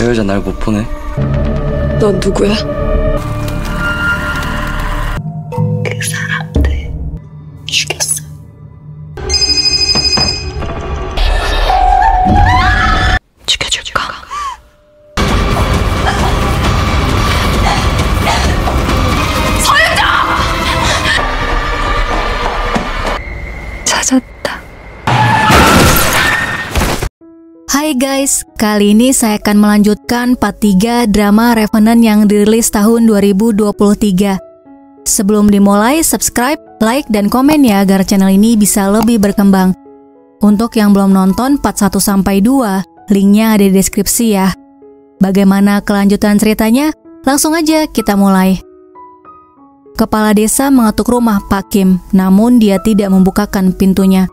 저 여자 날 못 보네. 넌 누구야? 그 사람들 죽였어. 죽여줄까? 서윤정! 찾았다. Hai guys, kali ini saya akan melanjutkan part 3 drama Revenant yang dirilis tahun 2023. Sebelum dimulai, subscribe, like, dan komen ya agar channel ini bisa lebih berkembang. Untuk yang belum nonton part 1-2, linknya ada di deskripsi ya. Bagaimana kelanjutan ceritanya? Langsung aja kita mulai. Kepala desa mengetuk rumah Pak Kim, namun dia tidak membukakan pintunya.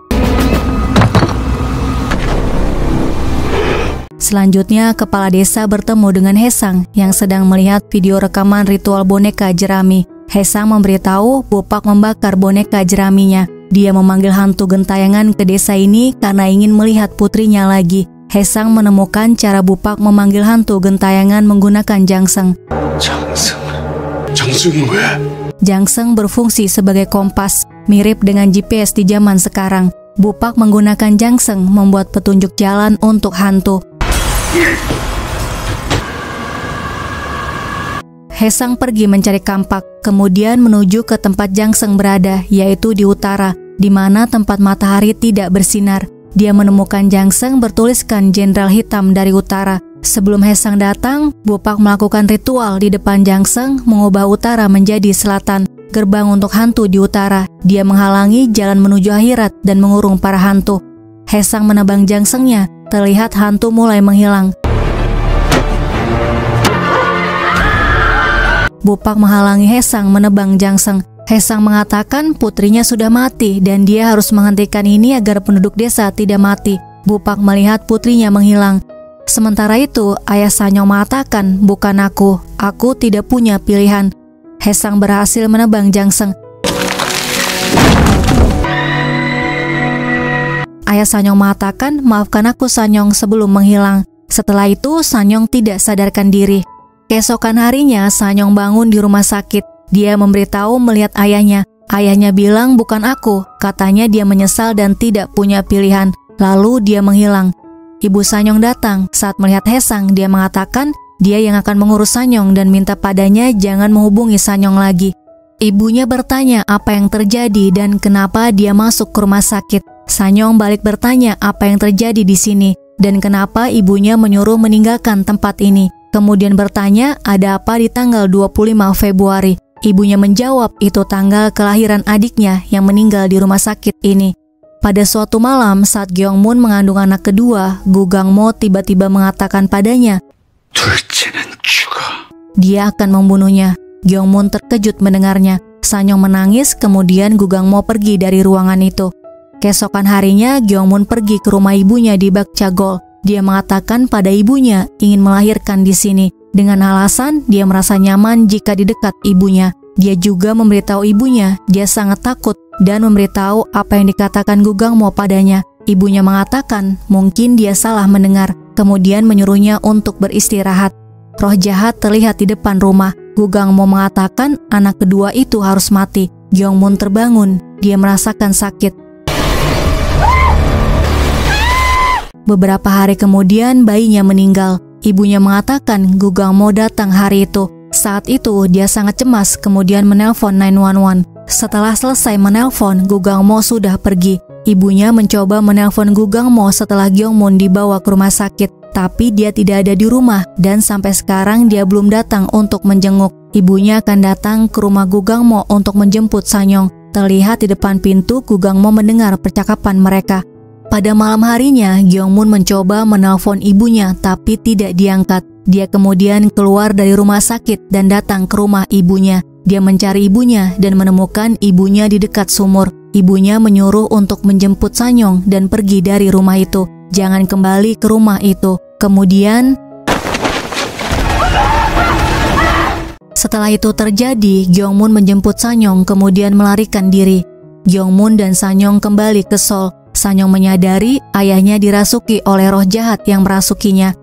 Selanjutnya, kepala desa bertemu dengan Haesang yang sedang melihat video rekaman ritual boneka jerami. Haesang memberitahu Bopak membakar boneka jeraminya. Dia memanggil hantu gentayangan ke desa ini karena ingin melihat putrinya lagi. Haesang menemukan cara Bopak memanggil hantu gentayangan menggunakan jangseng. 장승은 왜? Jangseng berfungsi sebagai kompas, mirip dengan GPS di zaman sekarang. Bopak menggunakan jangseng membuat petunjuk jalan untuk hantu. Haesang pergi mencari kampak, kemudian menuju ke tempat jangseng berada, yaitu di utara, di mana tempat matahari tidak bersinar. Dia menemukan jangseng bertuliskan Jenderal Hitam dari utara. Sebelum Haesang datang, Bopak melakukan ritual di depan jangseng, mengubah utara menjadi selatan, gerbang untuk hantu di utara. Dia menghalangi jalan menuju akhirat dan mengurung para hantu. Haesang menebang jangsengnya, terlihat hantu mulai menghilang. Bopak menghalangi Haesang menebang jangseng. Haesang mengatakan putrinya sudah mati dan dia harus menghentikan ini agar penduduk desa tidak mati. Bopak melihat putrinya menghilang. Sementara itu, ayah Sanyong mengatakan, bukan aku tidak punya pilihan. Haesang berhasil menebang jangseng. Ayah Sanyong mengatakan, maafkan aku Sanyong sebelum menghilang. Setelah itu, Sanyong tidak sadarkan diri. Keesokan harinya, Sanyong bangun di rumah sakit. Dia memberitahu melihat ayahnya. Ayahnya bilang, bukan aku. Katanya dia menyesal dan tidak punya pilihan. Lalu dia menghilang. Ibu Sanyong datang. Saat melihat Haesang, dia mengatakan dia yang akan mengurus Sanyong dan minta padanya jangan menghubungi Sanyong lagi. Ibunya bertanya apa yang terjadi dan kenapa dia masuk ke rumah sakit. Sanyong balik bertanya apa yang terjadi di sini dan kenapa ibunya menyuruh meninggalkan tempat ini. Kemudian bertanya ada apa di tanggal 25 Februari. Ibunya menjawab itu tanggal kelahiran adiknya yang meninggal di rumah sakit ini. Pada suatu malam saat Gyeongmun mengandung anak kedua, Gu Gangmo tiba-tiba mengatakan padanya, 둘째는 죽어. dia akan membunuhnya. Gyeongmun terkejut mendengarnya. Sanyong menangis, kemudian Gu Gangmo pergi dari ruangan itu. Keesokan harinya, Gyeongmun pergi ke rumah ibunya di Bakchagol. Dia mengatakan pada ibunya ingin melahirkan di sini. Dengan alasan dia merasa nyaman jika di dekat ibunya. Dia juga memberitahu ibunya dia sangat takut dan memberitahu apa yang dikatakan Gu Gangmo padanya. Ibunya mengatakan mungkin dia salah mendengar, kemudian menyuruhnya untuk beristirahat. Roh jahat terlihat di depan rumah. Gu Gangmo mengatakan anak kedua itu harus mati. Gyeongmun terbangun. Dia merasakan sakit. Beberapa hari kemudian bayinya meninggal. Ibunya mengatakan Gu Gangmo datang hari itu. Saat itu dia sangat cemas kemudian menelpon 911. Setelah selesai menelpon, Gu Gangmo sudah pergi. Ibunya mencoba menelpon Gu Gangmo setelah Gyeongmun dibawa ke rumah sakit. Tapi dia tidak ada di rumah dan sampai sekarang dia belum datang untuk menjenguk. Ibunya akan datang ke rumah Gu Gangmo untuk menjemput Sanyong. Terlihat di depan pintu Gu Gangmo mendengar percakapan mereka. Pada malam harinya, Gyeongmun mencoba menelpon ibunya tapi tidak diangkat. Dia kemudian keluar dari rumah sakit dan datang ke rumah ibunya. Dia mencari ibunya dan menemukan ibunya di dekat sumur. Ibunya menyuruh untuk menjemput Sanyong dan pergi dari rumah itu. Jangan kembali ke rumah itu. Kemudian, setelah itu terjadi, Gyeongmun menjemput Sanyong kemudian melarikan diri. Gyeongmun dan Sanyong kembali ke Seoul. Sanyong menyadari ayahnya dirasuki oleh roh jahat yang merasukinya.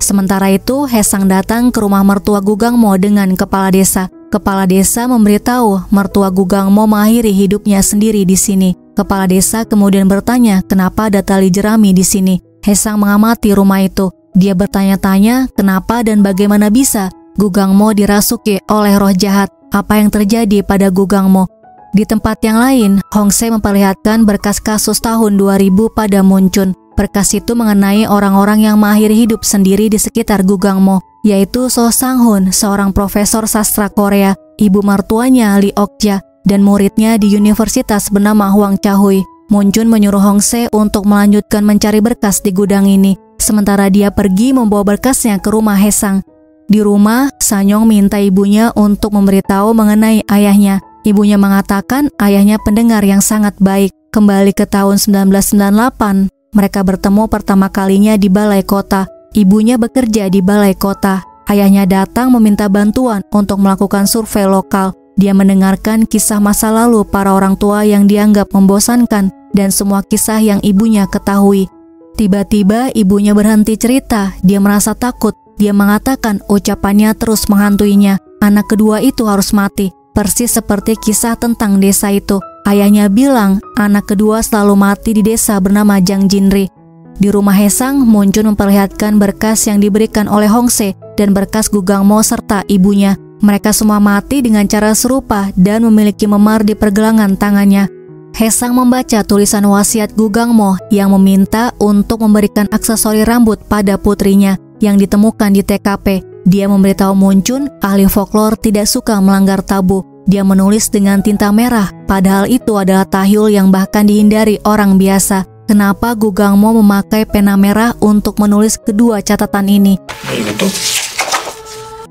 Sementara itu, Haesang datang ke rumah mertua Gugangmo dengan kepala desa. Kepala desa memberitahu mertua Gugangmo mengakhiri hidupnya sendiri di sini. Kepala desa kemudian bertanya kenapa ada tali jerami di sini. Haesang mengamati rumah itu. Dia bertanya-tanya kenapa dan bagaimana bisa Gugangmo dirasuki oleh roh jahat. Apa yang terjadi pada Gugangmo? Di tempat yang lain, Hongse memperlihatkan berkas kasus tahun 2000 pada Munchun. Berkas itu mengenai orang-orang yang mengakhiri hidup sendiri di sekitar Gugangmo, yaitu So Sang-hun, seorang profesor sastra Korea, ibu mertuanya Lee Ok-ja, dan muridnya di universitas bernama Hwang Cha-hui. Munchun menyuruh Hongse untuk melanjutkan mencari berkas di gudang ini, sementara dia pergi membawa berkasnya ke rumah Haesang. Di rumah, Sanyong minta ibunya untuk memberitahu mengenai ayahnya. Ibunya mengatakan ayahnya pendengar yang sangat baik. Kembali ke tahun 1998, mereka bertemu pertama kalinya di balai kota. Ibunya bekerja di balai kota. Ayahnya datang meminta bantuan untuk melakukan survei lokal. Dia mendengarkan kisah masa lalu para orang tua yang dianggap membosankan dan semua kisah yang ibunya ketahui. Tiba-tiba ibunya berhenti cerita. Dia merasa takut. Dia mengatakan ucapannya terus menghantuinya. Anak kedua itu harus mati. Persis seperti kisah tentang desa itu. Ayahnya bilang anak kedua selalu mati di desa bernama Jang Jinri. Di rumah Haesang, Munchun memperlihatkan berkas yang diberikan oleh Hongse dan berkas Gugangmo serta ibunya. Mereka semua mati dengan cara serupa dan memiliki memar di pergelangan tangannya. Haesang membaca tulisan wasiat Gugangmo yang meminta untuk memberikan aksesori rambut pada putrinya yang ditemukan di TKP. Dia memberitahu Munchun, ahli folklore tidak suka melanggar tabu. Dia menulis dengan tinta merah, padahal itu adalah tahyul yang bahkan dihindari orang biasa. Kenapa Gugangmo memakai pena merah untuk menulis kedua catatan ini?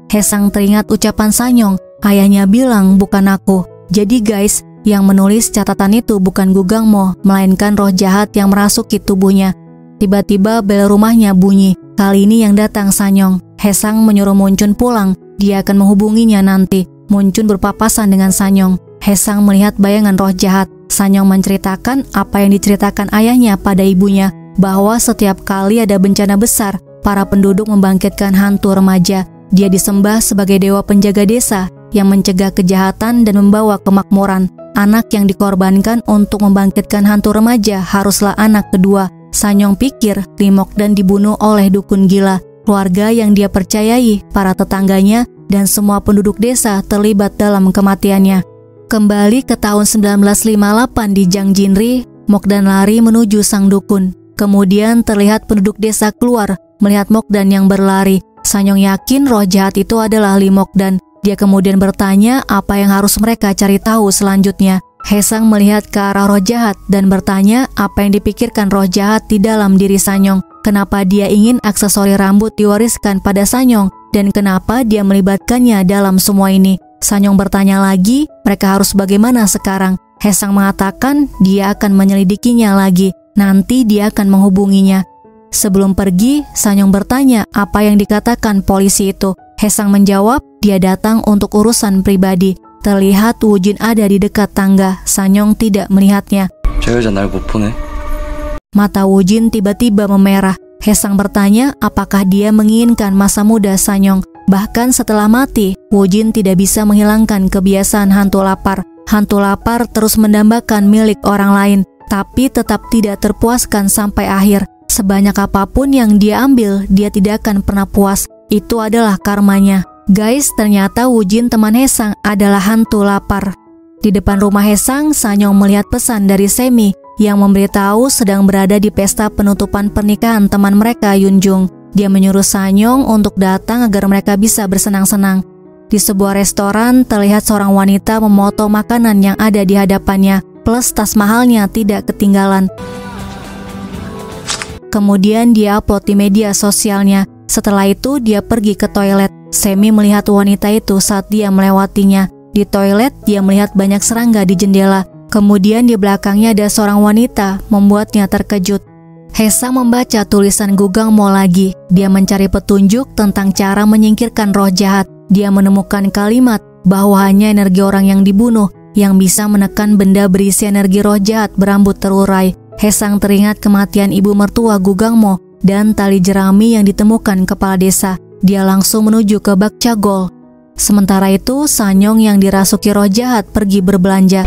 Haesang teringat ucapan Sanyong, ayahnya bilang bukan aku. Jadi guys, yang menulis catatan itu bukan Gugangmo, melainkan roh jahat yang merasuki tubuhnya. Tiba-tiba bel rumahnya bunyi. Kali ini yang datang Sanyong. Haesang menyuruh Munchun pulang, dia akan menghubunginya nanti. Munchun berpapasan dengan Sanyong. Haesang melihat bayangan roh jahat. Sanyong menceritakan apa yang diceritakan ayahnya pada ibunya, bahwa setiap kali ada bencana besar, para penduduk membangkitkan hantu remaja. Dia disembah sebagai dewa penjaga desa yang mencegah kejahatan dan membawa kemakmuran. Anak yang dikorbankan untuk membangkitkan hantu remaja haruslah anak kedua. Sanyong pikir Lee Mok-dan dibunuh oleh dukun gila. Keluarga yang dia percayai, para tetangganya, dan semua penduduk desa terlibat dalam kematiannya. Kembali ke tahun 1958 di Jang Jinri, Mok-dan lari menuju sang dukun. Kemudian terlihat penduduk desa keluar melihat Mok-dan yang berlari. Sanyong yakin roh jahat itu adalah Lee Mok-dan. Dia kemudian bertanya apa yang harus mereka cari tahu selanjutnya. Haesang melihat ke arah roh jahat dan bertanya apa yang dipikirkan roh jahat di dalam diri Sanyong. Kenapa dia ingin aksesori rambut diwariskan pada Sanyong dan kenapa dia melibatkannya dalam semua ini. Sanyong bertanya lagi, mereka harus bagaimana sekarang? Haesang mengatakan dia akan menyelidikinya lagi. Nanti dia akan menghubunginya. Sebelum pergi, Sanyong bertanya apa yang dikatakan polisi itu. Haesang menjawab, dia datang untuk urusan pribadi. Terlihat Woo-jin ada di dekat tangga. Sanyong tidak melihatnya. Mata Woo-jin tiba-tiba memerah. Haesang bertanya apakah dia menginginkan masa muda Sanyong. Bahkan setelah mati, Woo-jin tidak bisa menghilangkan kebiasaan hantu lapar. Hantu lapar terus mendambakan milik orang lain, tapi tetap tidak terpuaskan sampai akhir. Sebanyak apapun yang dia ambil, dia tidak akan pernah puas. Itu adalah karmanya. Guys, ternyata Woo-jin teman Haesang adalah hantu lapar. Di depan rumah Haesang, Sanyong melihat pesan dari Semi yang memberitahu sedang berada di pesta penutupan pernikahan teman mereka Yunjung. Dia menyuruh Sanyong untuk datang agar mereka bisa bersenang-senang. Di sebuah restoran, terlihat seorang wanita memotong makanan yang ada di hadapannya, plus tas mahalnya tidak ketinggalan. Kemudian dia upload di media sosialnya. Setelah itu dia pergi ke toilet. Semi melihat wanita itu saat dia melewatinya. Di toilet dia melihat banyak serangga di jendela. Kemudian di belakangnya ada seorang wanita, membuatnya terkejut. Haesang membaca tulisan Gugangmo lagi. Dia mencari petunjuk tentang cara menyingkirkan roh jahat. Dia menemukan kalimat bahwa hanya energi orang yang dibunuh yang bisa menekan benda berisi energi roh jahat berambut terurai. Haesang teringat kematian ibu mertua Gugangmo dan tali jerami yang ditemukan kepala desa. Dia langsung menuju ke bak cagol. Sementara itu, Sanyong yang dirasuki roh jahat pergi berbelanja.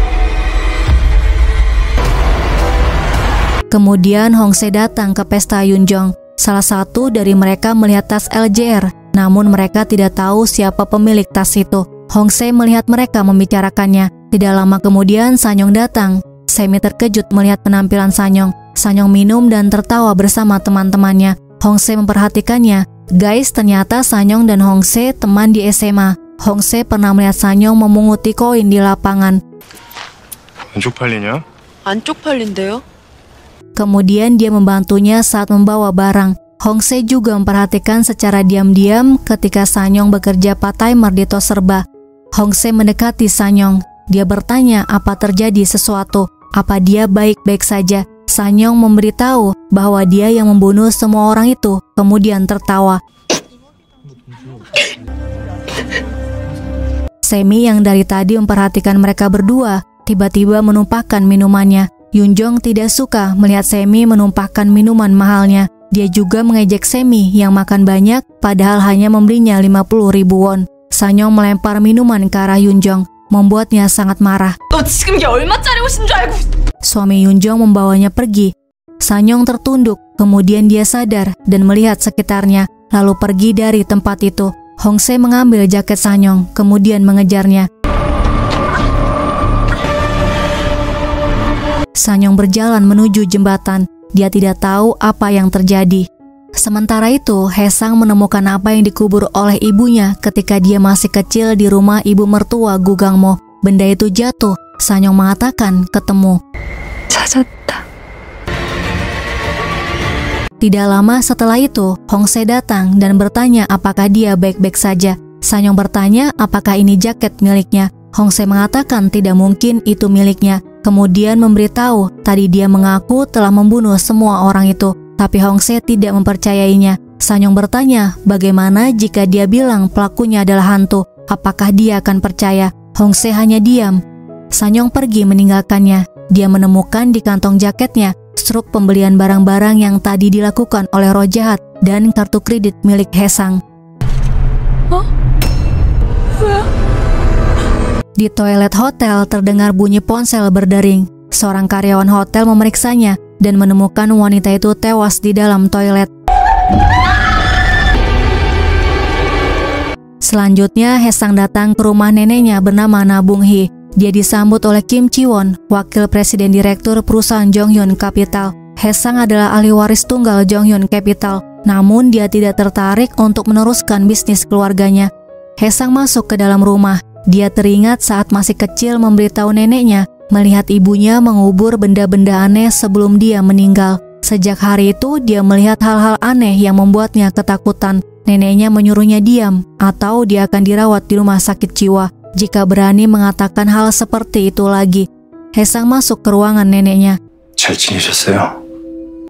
Kemudian Hongse datang ke pesta Yunjong. Salah satu dari mereka melihat tas LJR, namun mereka tidak tahu siapa pemilik tas itu. Hongse melihat mereka membicarakannya. Tidak lama kemudian Sanyong datang. Semi terkejut melihat penampilan Sanyong. Sanyong minum dan tertawa bersama teman-temannya. Hongse memperhatikannya. Guys, ternyata Sanyong dan Hongse teman di SMA. Hongse pernah melihat Sanyong memunguti koin di lapangan. 안 쪽팔리냐? 안 쪽팔린데요? Kemudian dia membantunya saat membawa barang. Hongse juga memperhatikan secara diam-diam ketika Sanyong bekerja part-timer di Toserba. Hongse mendekati Sanyong. Dia bertanya apa terjadi sesuatu, apa dia baik-baik saja. Sanyong memberitahu bahwa dia yang membunuh semua orang itu, kemudian tertawa. Semi yang dari tadi memperhatikan mereka berdua, tiba-tiba menumpahkan minumannya. Yunjong tidak suka melihat Semi menumpahkan minuman mahalnya. Dia juga mengejek Semi yang makan banyak, padahal hanya membelinya 50.000 won. Sanyong melempar minuman ke arah Yunjong, membuatnya sangat marah. 너 지금 이게 얼마짜리 옷인 줄 알고. Suami Yunjong membawanya pergi. Sanyong tertunduk, kemudian dia sadar dan melihat sekitarnya, lalu pergi dari tempat itu. Hongse mengambil jaket Sanyong, kemudian mengejarnya. Sanyong berjalan menuju jembatan. Dia tidak tahu apa yang terjadi. Sementara itu, Haesang menemukan apa yang dikubur oleh ibunya ketika dia masih kecil di rumah ibu mertua Gu Gangmo. Benda itu jatuh. Sanyong mengatakan ketemu. 찾았다. Tidak lama setelah itu, Hongse datang dan bertanya apakah dia baik-baik saja. Sanyong bertanya apakah ini jaket miliknya. Hongse mengatakan tidak mungkin itu miliknya. Kemudian memberitahu tadi dia mengaku telah membunuh semua orang itu. Tapi Hongse tidak mempercayainya. Sanyong bertanya bagaimana jika dia bilang pelakunya adalah hantu. Apakah dia akan percaya? Hongse hanya diam. Sanyong pergi meninggalkannya. Dia menemukan di kantong jaketnya struk pembelian barang-barang yang tadi dilakukan oleh roh jahat dan kartu kredit milik Haesang. Di toilet hotel terdengar bunyi ponsel berdering. Seorang karyawan hotel memeriksanya dan menemukan wanita itu tewas di dalam toilet. Selanjutnya, Haesang datang ke rumah neneknya bernama Na Bung-hee. Dia disambut oleh Kim Chi-won, wakil presiden direktur perusahaan Jonghyun Capital. Haesang adalah ahli waris tunggal Jonghyun Capital, namun dia tidak tertarik untuk meneruskan bisnis keluarganya. Haesang masuk ke dalam rumah. Dia teringat saat masih kecil memberitahu neneknya melihat ibunya mengubur benda-benda aneh sebelum dia meninggal. Sejak hari itu, dia melihat hal-hal aneh yang membuatnya ketakutan. Neneknya menyuruhnya diam, atau dia akan dirawat di rumah sakit jiwa jika berani mengatakan hal seperti itu lagi. Haesang masuk ke ruangan neneknya. 잘 지내셨어요?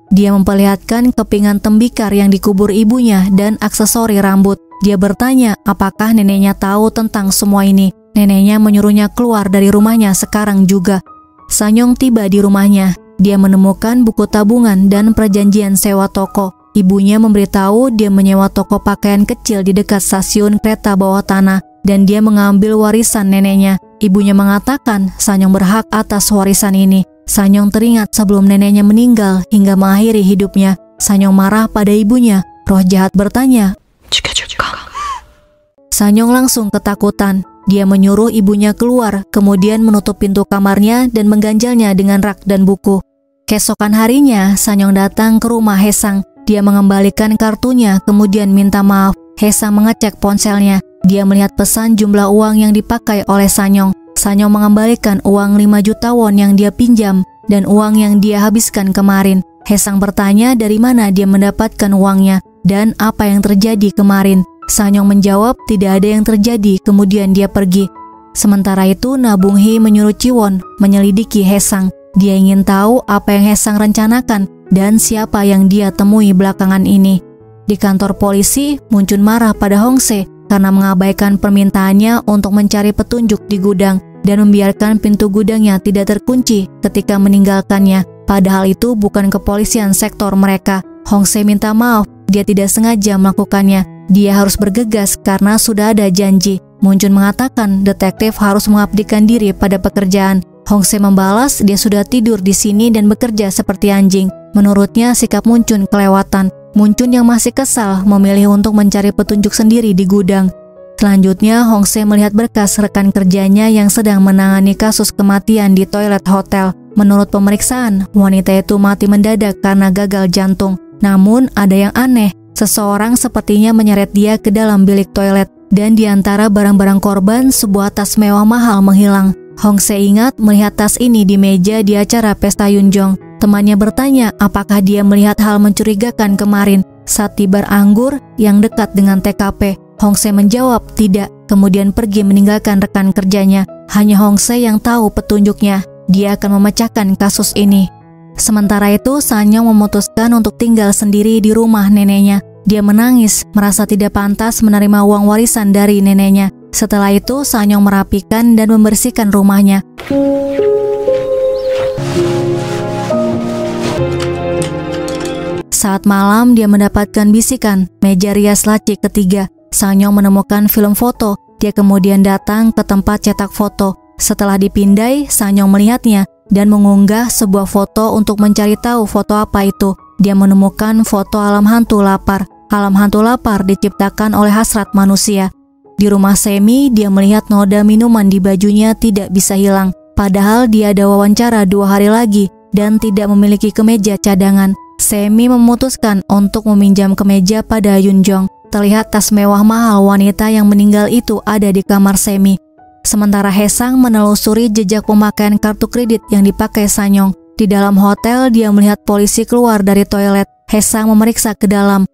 Dia memperlihatkan kepingan tembikar yang dikubur ibunya dan aksesori rambut. Dia bertanya apakah neneknya tahu tentang semua ini. Neneknya menyuruhnya keluar dari rumahnya sekarang juga. Sanyong tiba di rumahnya. Dia menemukan buku tabungan dan perjanjian sewa toko. Ibunya memberitahu dia menyewa toko pakaian kecil di dekat stasiun kereta bawah tanah dan dia mengambil warisan neneknya. Ibunya mengatakan Sanyong berhak atas warisan ini. Sanyong teringat sebelum neneknya meninggal hingga mengakhiri hidupnya. Sanyong marah pada ibunya. Roh jahat bertanya, 죽여줄까? Sanyong langsung ketakutan. Dia menyuruh ibunya keluar, kemudian menutup pintu kamarnya dan mengganjalnya dengan rak dan buku. Keesokan harinya, Sanyong datang ke rumah Haesang. Dia mengembalikan kartunya, kemudian minta maaf. Haesang mengecek ponselnya. Dia melihat pesan jumlah uang yang dipakai oleh Sanyong. Sanyong mengembalikan uang 5 juta won yang dia pinjam dan uang yang dia habiskan kemarin. Haesang bertanya dari mana dia mendapatkan uangnya dan apa yang terjadi kemarin. Sanyong menjawab tidak ada yang terjadi, kemudian dia pergi. Sementara itu, Na Bung-hee menyuruh Chi-won menyelidiki Haesang. Dia ingin tahu apa yang Haesang rencanakan dan siapa yang dia temui belakangan ini. Di kantor polisi, Munchun marah pada Hongse karena mengabaikan permintaannya untuk mencari petunjuk di gudang dan membiarkan pintu gudangnya tidak terkunci ketika meninggalkannya. Padahal itu bukan kepolisian sektor mereka. Hong-se minta maaf, dia tidak sengaja melakukannya. Dia harus bergegas karena sudah ada janji. Moon-jun mengatakan detektif harus mengabdikan diri pada pekerjaan. Hong-se membalas dia sudah tidur di sini dan bekerja seperti anjing. Menurutnya sikap Moon-jun kelewatan. Moon-jun yang masih kesal memilih untuk mencari petunjuk sendiri di gudang. Selanjutnya, Hong-se melihat berkas rekan kerjanya yang sedang menangani kasus kematian di toilet hotel. Menurut pemeriksaan, wanita itu mati mendadak karena gagal jantung. Namun, ada yang aneh. Seseorang sepertinya menyeret dia ke dalam bilik toilet. Dan di antara barang-barang korban, sebuah tas mewah mahal menghilang. Hong-se ingat melihat tas ini di meja di acara pesta Yunjong. Temannya bertanya apakah dia melihat hal mencurigakan kemarin saat di bar anggur yang dekat dengan TKP. Hong-se menjawab tidak, kemudian pergi meninggalkan rekan kerjanya. Hanya Hong-se yang tahu petunjuknya. Dia akan memecahkan kasus ini. Sementara itu, Sanyong memutuskan untuk tinggal sendiri di rumah neneknya. Dia menangis, merasa tidak pantas menerima uang warisan dari neneknya. Setelah itu, Sanyong merapikan dan membersihkan rumahnya. Saat malam, dia mendapatkan bisikan meja rias laci ketiga. Sanyong menemukan film foto. Dia kemudian datang ke tempat cetak foto. Setelah dipindai, Sanyong melihatnya dan mengunggah sebuah foto untuk mencari tahu foto apa itu. Dia menemukan foto alam hantu lapar. Alam hantu lapar diciptakan oleh hasrat manusia. Di rumah Semi, dia melihat noda minuman di bajunya tidak bisa hilang. Padahal dia ada wawancara 2 hari lagi dan tidak memiliki kemeja cadangan. Semi memutuskan untuk meminjam kemeja pada Yunjong. Terlihat tas mewah mahal wanita yang meninggal itu ada di kamar Semi. Sementara Haesang menelusuri jejak pemakaian kartu kredit yang dipakai Sanyong. Di dalam hotel, dia melihat polisi keluar dari toilet. Haesang memeriksa ke dalam.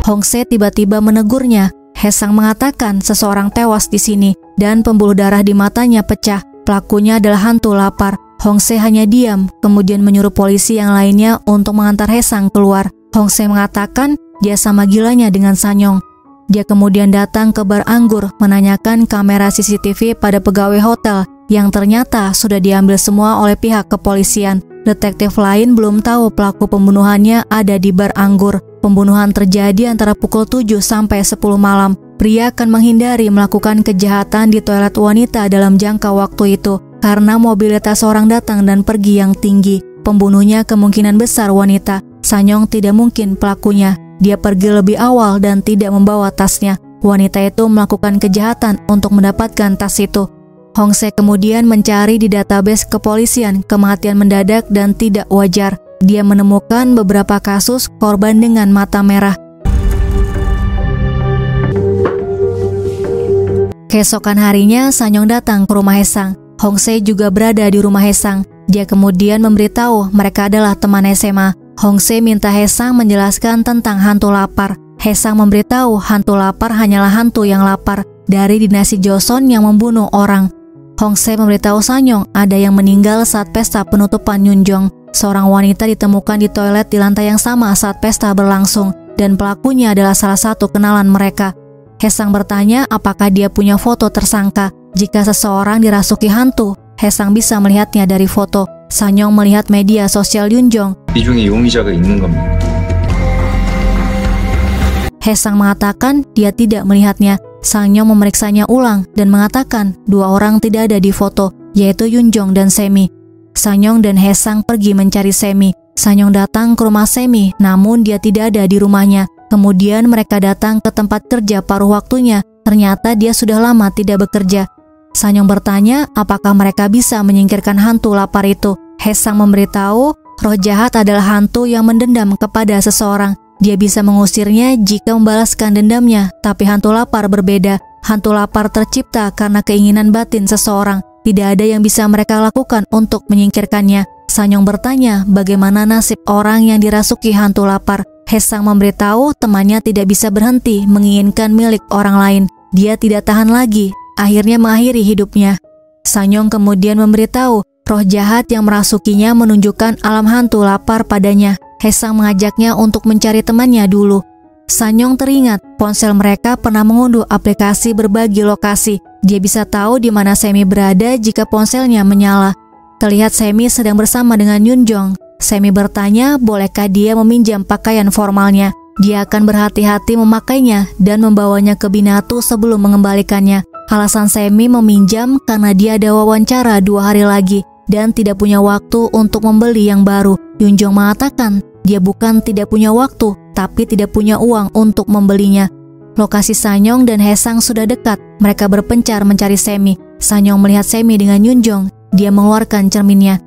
Hong-se tiba-tiba menegurnya. Haesang mengatakan seseorang tewas di sini dan pembuluh darah di matanya pecah. Pelakunya adalah hantu lapar. Hong-se hanya diam, kemudian menyuruh polisi yang lainnya untuk mengantar Haesang keluar. Hong-se mengatakan dia sama gilanya dengan Sanyong. Dia kemudian datang ke bar anggur menanyakan kamera CCTV pada pegawai hotel yang ternyata sudah diambil semua oleh pihak kepolisian. Detektif lain belum tahu pelaku pembunuhannya ada di bar anggur. Pembunuhan terjadi antara pukul 7 sampai 10 malam. Pria akan menghindari melakukan kejahatan di toilet wanita dalam jangka waktu itu karena mobilitas orang datang dan pergi yang tinggi. Pembunuhnya kemungkinan besar wanita. Sanyong tidak mungkin pelakunya. Dia pergi lebih awal dan tidak membawa tasnya. Wanita itu melakukan kejahatan untuk mendapatkan tas itu. Hong-se kemudian mencari di database kepolisian kematian mendadak dan tidak wajar. Dia menemukan beberapa kasus korban dengan mata merah. Keesokan harinya, Sanyong datang ke rumah Haesang. Hong-se juga berada di rumah Haesang. Dia kemudian memberitahu mereka adalah teman SMA. Hong-se minta Haesang menjelaskan tentang hantu lapar. Haesang memberitahu hantu lapar hanyalah hantu yang lapar dari dinasti Joseon yang membunuh orang. Hong-se memberitahu Sanyong ada yang meninggal saat pesta penutupan Yunjong. Seorang wanita ditemukan di toilet di lantai yang sama saat pesta berlangsung dan pelakunya adalah salah satu kenalan mereka. Haesang bertanya apakah dia punya foto tersangka. Jika seseorang dirasuki hantu, Haesang bisa melihatnya dari foto. Sanyong melihat media sosial Yunjong. 이 중에 용의자가 있는 겁니다. Haesang mengatakan dia tidak melihatnya. Sanyong memeriksanya ulang dan mengatakan 2 orang tidak ada di foto, yaitu Yunjong dan Semi. Sanyong dan Haesang pergi mencari Semi. Sanyong datang ke rumah Semi, namun dia tidak ada di rumahnya. Kemudian mereka datang ke tempat kerja paruh waktunya. Ternyata dia sudah lama tidak bekerja. Sanyong bertanya apakah mereka bisa menyingkirkan hantu lapar itu. Haesang memberitahu roh jahat adalah hantu yang mendendam kepada seseorang. Dia bisa mengusirnya jika membalaskan dendamnya, tapi hantu lapar berbeda. Hantu lapar tercipta karena keinginan batin seseorang. Tidak ada yang bisa mereka lakukan untuk menyingkirkannya. Sanyong bertanya bagaimana nasib orang yang dirasuki hantu lapar. Haesang memberitahu temannya tidak bisa berhenti menginginkan milik orang lain. Dia tidak tahan lagi, akhirnya mengakhiri hidupnya. Sanyong kemudian memberitahu roh jahat yang merasukinya menunjukkan alam hantu lapar padanya. Haesang mengajaknya untuk mencari temannya dulu. Sanyong teringat ponsel mereka pernah mengunduh aplikasi berbagi lokasi. Dia bisa tahu di mana Semi berada jika ponselnya menyala. Terlihat Semi sedang bersama dengan Yunjong. Semi bertanya bolehkah dia meminjam pakaian formalnya. Dia akan berhati-hati memakainya dan membawanya ke Binatu sebelum mengembalikannya. Alasan Semi meminjam karena dia ada wawancara 2 hari lagi dan tidak punya waktu untuk membeli yang baru. Yunjong mengatakan dia bukan tidak punya waktu, tapi tidak punya uang untuk membelinya. Lokasi Sanyong dan Haesang sudah dekat. Mereka berpencar mencari Semi. Sanyong melihat Semi dengan Yunjong. Dia mengeluarkan cerminnya.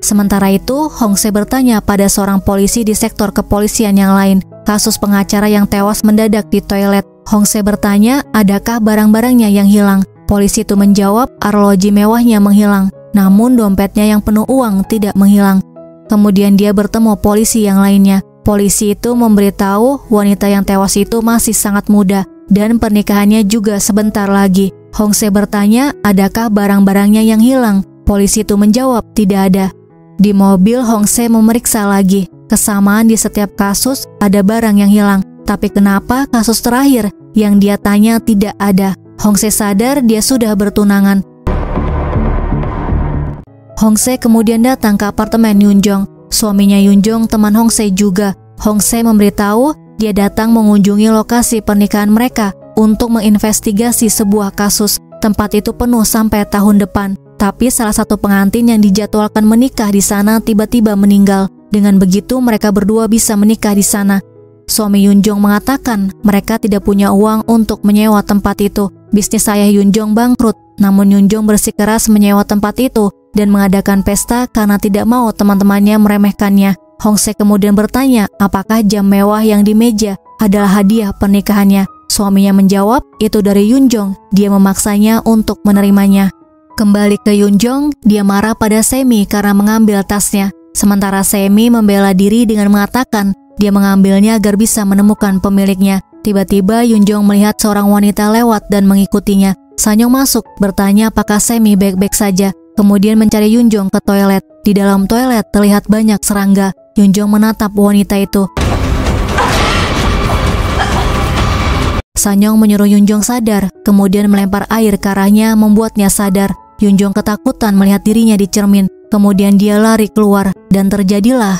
Sementara itu, Hongse bertanya pada seorang polisi di sektor kepolisian yang lain. Kasus pengacara yang tewas mendadak di toilet. Hongse bertanya, adakah barang-barangnya yang hilang? Polisi itu menjawab, arloji mewahnya menghilang. Namun dompetnya yang penuh uang tidak menghilang. Kemudian dia bertemu polisi yang lainnya. Polisi itu memberitahu wanita yang tewas itu masih sangat muda dan pernikahannya juga sebentar lagi. Hongse bertanya, adakah barang-barangnya yang hilang? Polisi itu menjawab, tidak ada. Di mobil, Hongse memeriksa lagi. Kesamaan di setiap kasus ada barang yang hilang. Tapi kenapa kasus terakhir yang dia tanya tidak ada? Hongse sadar dia sudah bertunangan. Hongse kemudian datang ke apartemen Yunjong. Suaminya Yunjong teman Hongse juga. Hongse memberitahu dia datang mengunjungi lokasi pernikahan mereka untuk menginvestigasi sebuah kasus. Tempat itu penuh sampai tahun depan. Tapi salah satu pengantin yang dijadwalkan menikah di sana tiba-tiba meninggal. Dengan begitu mereka berdua bisa menikah di sana. Suami Yunjong mengatakan mereka tidak punya uang untuk menyewa tempat itu. Bisnis ayah Yunjong bangkrut. Namun Yunjong bersikeras menyewa tempat itu dan mengadakan pesta karena tidak mau teman-temannya meremehkannya. Hongse kemudian bertanya apakah jam mewah yang di meja adalah hadiah pernikahannya. Suaminya menjawab itu dari Yunjong. Dia memaksanya untuk menerimanya. Kembali ke Yunjong, dia marah pada Semi karena mengambil tasnya. Sementara Semi membela diri dengan mengatakan dia mengambilnya agar bisa menemukan pemiliknya. Tiba-tiba Yunjong melihat seorang wanita lewat dan mengikutinya. Sanyong masuk, bertanya apakah Semi baik-baik saja. Kemudian mencari Yunjong ke toilet. Di dalam toilet terlihat banyak serangga. Yunjong menatap wanita itu. Sanyong menyuruh Yunjong sadar, kemudian melempar air ke arahnya membuatnya sadar. Yunjong ketakutan melihat dirinya di cermin. Kemudian dia lari keluar dan terjadilah.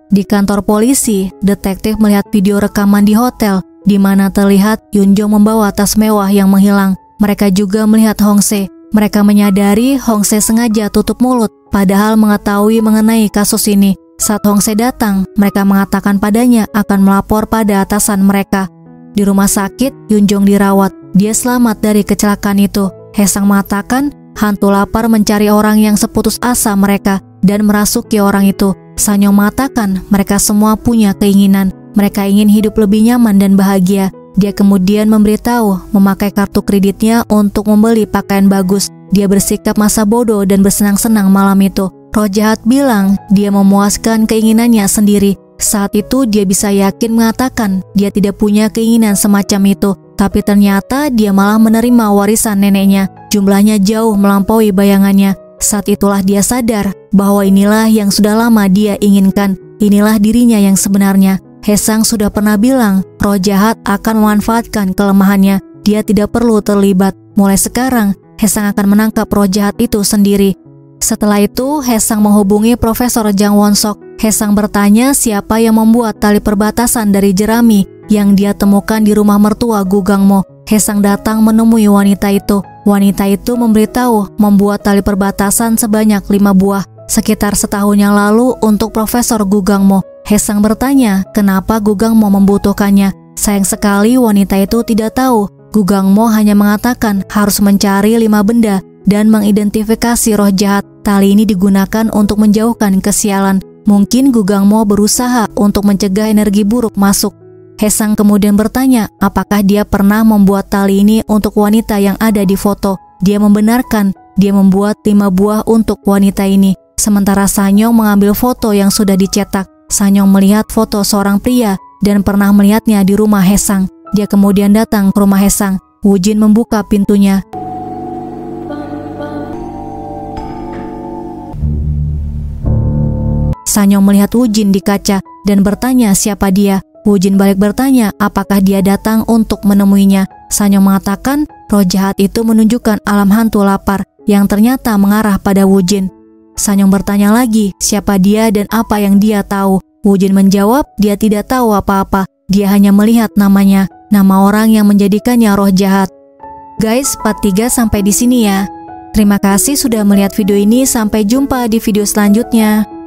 Di kantor polisi, detektif melihat video rekaman di hotel di mana terlihat Yunjong membawa tas mewah yang menghilang. Mereka juga melihat Hongse. Mereka menyadari Hongse sengaja tutup mulut padahal mengetahui mengenai kasus ini. Saat Hongse datang, mereka mengatakan padanya akan melapor pada atasan mereka. Di rumah sakit, Yunjong dirawat. Dia selamat dari kecelakaan itu. Haesang mengatakan, hantu lapar mencari orang yang seputus asa mereka dan merasuki orang itu. Sanyong mengatakan, mereka semua punya keinginan. Mereka ingin hidup lebih nyaman dan bahagia. Dia kemudian memberitahu memakai kartu kreditnya untuk membeli pakaian bagus. Dia bersikap masa bodoh dan bersenang-senang malam itu. Roh jahat bilang dia memuaskan keinginannya sendiri. Saat itu dia bisa yakin mengatakan dia tidak punya keinginan semacam itu. Tapi ternyata dia malah menerima warisan neneknya. Jumlahnya jauh melampaui bayangannya. Saat itulah dia sadar bahwa inilah yang sudah lama dia inginkan. Inilah dirinya yang sebenarnya. Haesang sudah pernah bilang roh jahat akan memanfaatkan kelemahannya. Dia tidak perlu terlibat. Mulai sekarang Haesang akan menangkap roh jahat itu sendiri. Setelah itu, Haesang menghubungi Profesor Jang Won-sok. Haesang bertanya siapa yang membuat tali perbatasan dari jerami yang dia temukan di rumah mertua Gu Gangmo. Haesang datang menemui wanita itu. Wanita itu memberitahu membuat tali perbatasan sebanyak 5 buah, sekitar setahun yang lalu untuk Profesor Gu Gangmo. Haesang bertanya kenapa Gu Gangmo membutuhkannya. Sayang sekali wanita itu tidak tahu. Gu Gangmo hanya mengatakan harus mencari 5 benda dan mengidentifikasi roh jahat. Tali ini digunakan untuk menjauhkan kesialan. Mungkin Gu Gangmo berusaha untuk mencegah energi buruk masuk. Haesang kemudian bertanya apakah dia pernah membuat tali ini untuk wanita yang ada di foto. Dia membenarkan dia membuat 5 buah untuk wanita ini. Sementara Sanyong mengambil foto yang sudah dicetak. Sanyong melihat foto seorang pria dan pernah melihatnya di rumah Haesang. Dia kemudian datang ke rumah Haesang. Woo-jin membuka pintunya. Sanyong melihat Woo-jin di kaca dan bertanya siapa dia. Woo-jin balik bertanya apakah dia datang untuk menemuinya. Sanyong mengatakan roh jahat itu menunjukkan alam hantu lapar yang ternyata mengarah pada Woo-jin. Sanyong bertanya lagi siapa dia dan apa yang dia tahu. Woo-jin menjawab dia tidak tahu apa-apa. Dia hanya melihat namanya, nama orang yang menjadikannya roh jahat. Guys, part 3 sampai di sini ya. Terima kasih sudah melihat video ini, sampai jumpa di video selanjutnya.